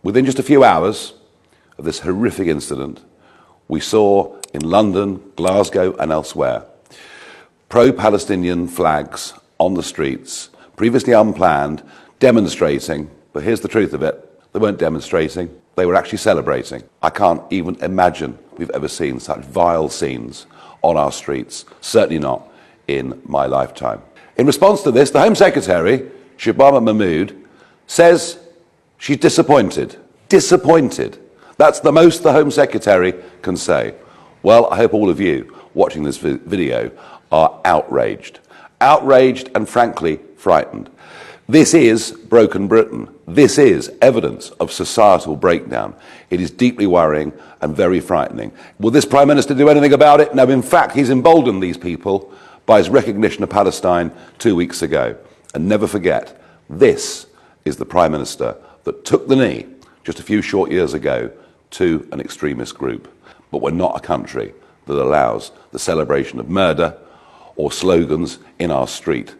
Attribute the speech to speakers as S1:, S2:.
S1: Within just a few hours of this horrific incident, we saw in London, Glasgow and elsewhere pro-Palestinian flags on the streets, previously unplanned, demonstrating. But here's the truth of it. They weren't demonstrating, they were actually celebrating. I can't even imagine we've ever seen such vile scenes on our streets, certainly not in my lifetime. In response to this, the Home Secretary, Shabana Mahmood, says she's disappointed. Disappointed. That's the most the Home Secretary can say. Well, I hope all of you watching this video are outraged. Outraged and frankly frightened. This is broken Britain. This is evidence of societal breakdown. It is deeply worrying and very frightening. Will this Prime Minister do anything about it? No, in fact, he's emboldened these people by his recognition of Palestine 2 weeks ago. And never forget, this is the Prime Minister that took the knee just a few short years ago to an extremist group. But we're not a country that allows the celebration of murder or slogans in our street.